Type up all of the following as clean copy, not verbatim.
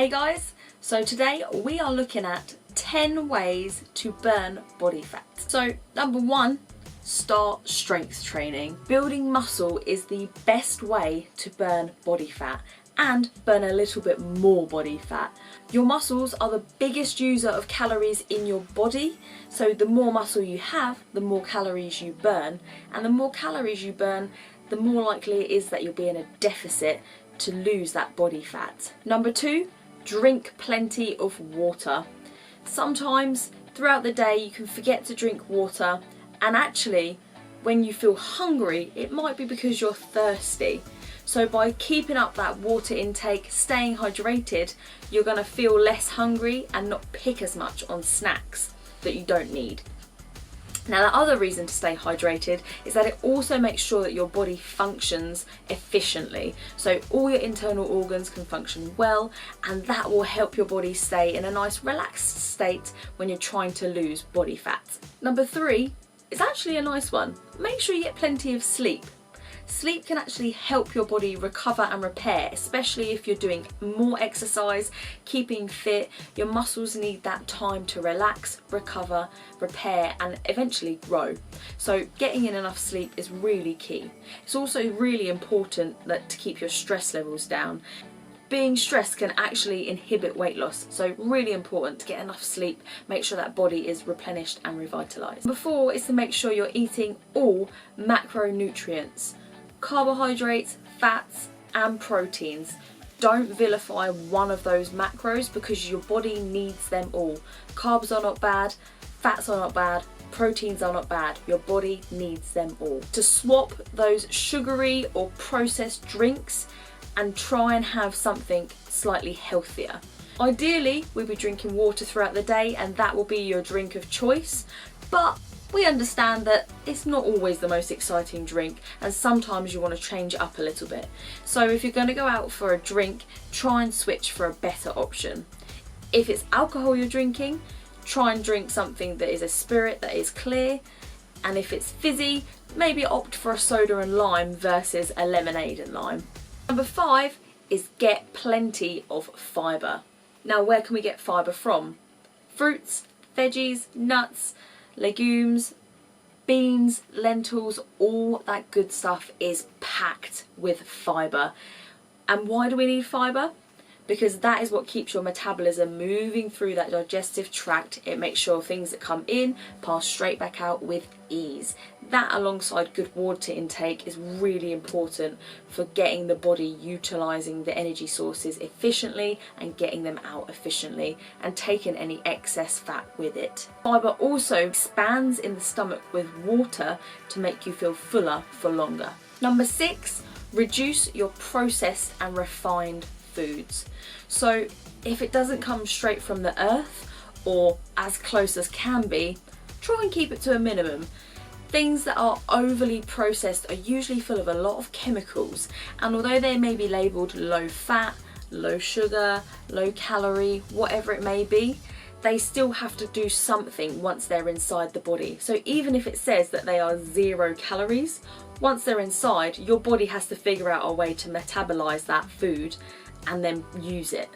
Hey guys, so today we are looking at 10 ways to burn body fat. So number 1, start strength training. Building muscle is the best way to burn body fat and burn a little bit more body fat. Your muscles are the biggest user of calories in your body, so the more muscle you have, the more calories you burn, and the more calories you burn, the more likely it is that you'll be in a deficit to lose that body fat. Number 2, drink plenty of water. Sometimes throughout the day you can forget to drink water, and actually when you feel hungry it might be because you're thirsty. So by keeping up that water intake, staying hydrated, you're going to feel less hungry and not pick as much on snacks that you don't need. Now the other reason to stay hydrated is that it also makes sure that your body functions efficiently. So all your internal organs can function well, and that will help your body stay in a nice relaxed state when you're trying to lose body fat. Number 3 is actually a nice one. Make sure you get plenty of sleep. Sleep can actually help your body recover and repair, especially if you're doing more exercise, keeping fit. Your muscles need that time to relax, recover, repair and eventually grow. So getting in enough sleep is really key. It's also really important to keep your stress levels down. Being stressed can actually inhibit weight loss, so really important to get enough sleep, make sure that body is replenished and revitalised. Number 4 is to make sure you're eating all macronutrients. Carbohydrates, fats and proteins. Don't vilify one of those macros because your body needs them all. Carbs are not bad, fats are not bad, proteins are not bad. Your body needs them all. To swap those sugary or processed drinks and try and have something slightly healthier. Ideally, we'll be drinking water throughout the day and that will be your drink of choice, but we understand that it's not always the most exciting drink and sometimes you want to change it up a little bit. So if you're going to go out for a drink, try and switch for a better option. If it's alcohol you're drinking, try and drink something that is a spirit that is clear, and if it's fizzy, maybe opt for a soda and lime versus a lemonade and lime. Number 5 is get plenty of fibre. Now where can we get fibre from? Fruits, veggies, nuts, legumes, beans, lentils, all that good stuff is packed with fibre. And why do we need fibre? Because that is what keeps your metabolism moving through that digestive tract. It makes sure things that come in pass straight back out with ease. That alongside good water intake is really important for getting the body utilising the energy sources efficiently and getting them out efficiently and taking any excess fat with it. Fibre also expands in the stomach with water to make you feel fuller for longer. Number 6, reduce your processed and refined foods. So if it doesn't come straight from the earth or as close as can be, try and keep it to a minimum. Things that are overly processed are usually full of a lot of chemicals, and although they may be labelled low fat, low sugar, low calorie, whatever it may be, they still have to do something once they're inside the body. So even if it says that they are 0 calories, once they're inside, your body has to figure out a way to metabolise that food and then use it.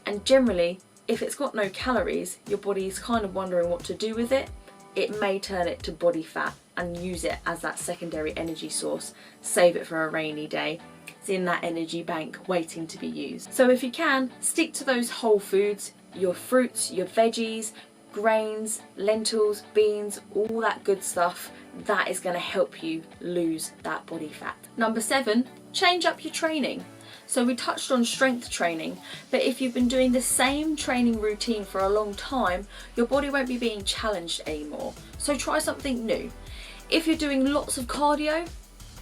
And generally, if it's got no calories, your body's kind of wondering what to do with it. It may turn it to body fat and use it as that secondary energy source. Save it for a rainy day. It's in that energy bank waiting to be used. So if you can, stick to those whole foods, your fruits, your veggies, grains, lentils, beans, all that good stuff. That is going to help you lose that body fat. Number 7, change up your training. So we touched on strength training, but if you've been doing the same training routine for a long time, your body won't be being challenged anymore. So try something new. If you're doing lots of cardio,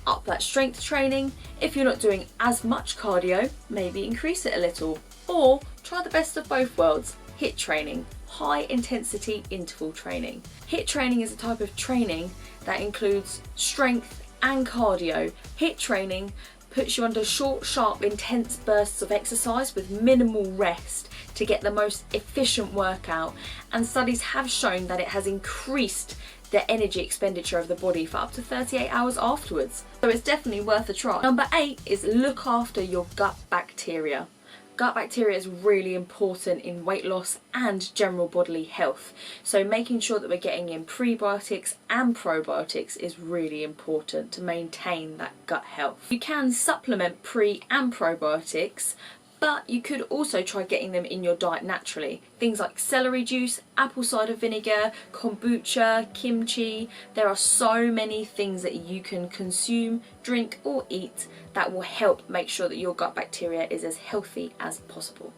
up that strength training. If you're not doing as much cardio, maybe increase it a little. Or try the best of both worlds, HIIT training, high intensity interval training. HIIT training is a type of training that includes strength and cardio. HIIT training puts you under short, sharp, intense bursts of exercise with minimal rest to get the most efficient workout, and studies have shown that it has increased the energy expenditure of the body for up to 38 hours afterwards. So it's definitely worth a try. Number 8 is look after your gut bacteria. Gut bacteria is really important in weight loss and general bodily health. So making sure that we're getting in prebiotics and probiotics is really important to maintain that gut health. You can supplement pre and probiotics, but you could also try getting them in your diet naturally. Things like celery juice, apple cider vinegar, kombucha, kimchi. There are so many things that you can consume, drink or eat that will help make sure that your gut bacteria is as healthy as possible.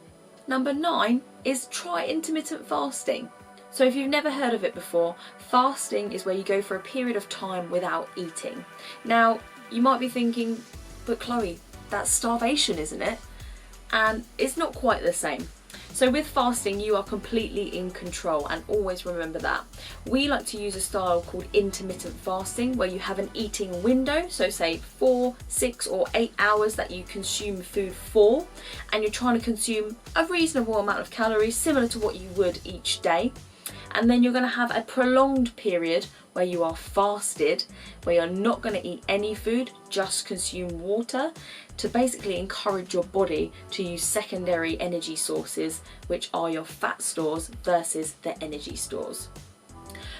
Number 9 is try intermittent fasting. So if you've never heard of it before, fasting is where you go for a period of time without eating. Now, you might be thinking, but Chloe, that's starvation, isn't it? And it's not quite the same. So with fasting, you are completely in control, and always remember that. We like to use a style called intermittent fasting, where you have an eating window, so say 4, 6 or 8 hours that you consume food for, and you're trying to consume a reasonable amount of calories similar to what you would each day. And then you're going to have a prolonged period where you are fasted, where you're not going to eat any food, just consume water, to basically encourage your body to use secondary energy sources, which are your fat stores versus the energy stores.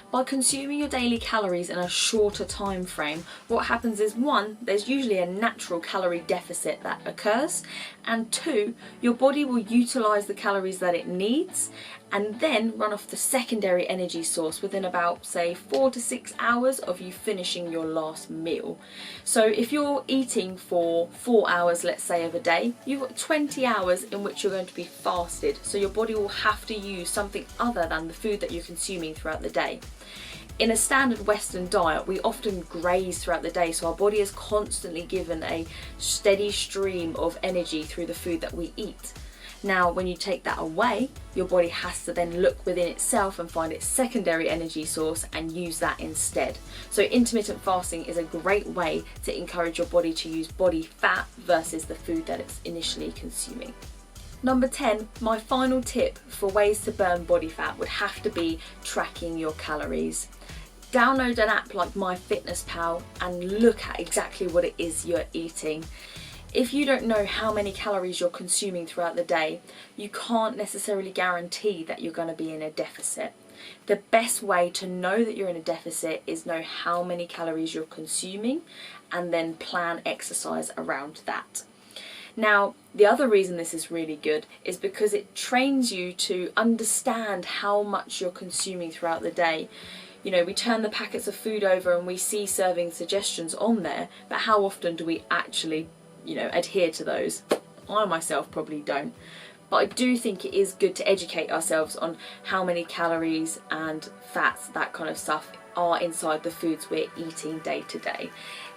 By consuming your daily calories in a shorter time frame, what happens is 1, there's usually a natural calorie deficit that occurs, and 2, your body will utilise the calories that it needs and then run off the secondary energy source within about, say, 4 to 6 hours of you finishing your last meal. So if you're eating for 4 hours, let's say, of a day, you've got 20 hours in which you're going to be fasted, so your body will have to use something other than the food that you're consuming throughout the day. In a standard Western diet, we often graze throughout the day, so our body is constantly given a steady stream of energy through the food that we eat. Now, when you take that away, your body has to then look within itself and find its secondary energy source and use that instead. So intermittent fasting is a great way to encourage your body to use body fat versus the food that it's initially consuming. Number 10, my final tip for ways to burn body fat would have to be tracking your calories. Download an app like MyFitnessPal and look at exactly what it is you're eating. If you don't know how many calories you're consuming throughout the day, you can't necessarily guarantee that you're going to be in a deficit. The best way to know that you're in a deficit is know how many calories you're consuming and then plan exercise around that. Now, the other reason this is really good is because it trains you to understand how much you're consuming throughout the day. You know, we turn the packets of food over and we see serving suggestions on there, but how often do we actually, adhere to those? I myself probably don't. But I do think it is good to educate ourselves on how many calories and fats, that kind of stuff, are inside the foods we're eating day to day.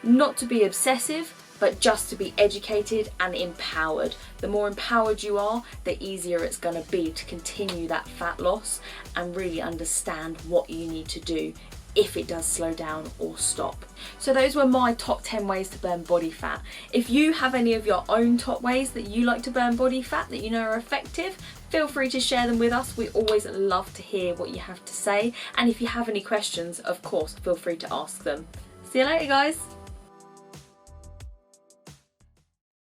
Not to be obsessive, but just to be educated and empowered. The more empowered you are, the easier it's going to be to continue that fat loss and really understand what you need to do if it does slow down or stop. So those were my top 10 ways to burn body fat. If you have any of your own top ways that you like to burn body fat that you know are effective, feel free to share them with us. We always love to hear what you have to say. And if you have any questions, of course, feel free to ask them. See you later, guys.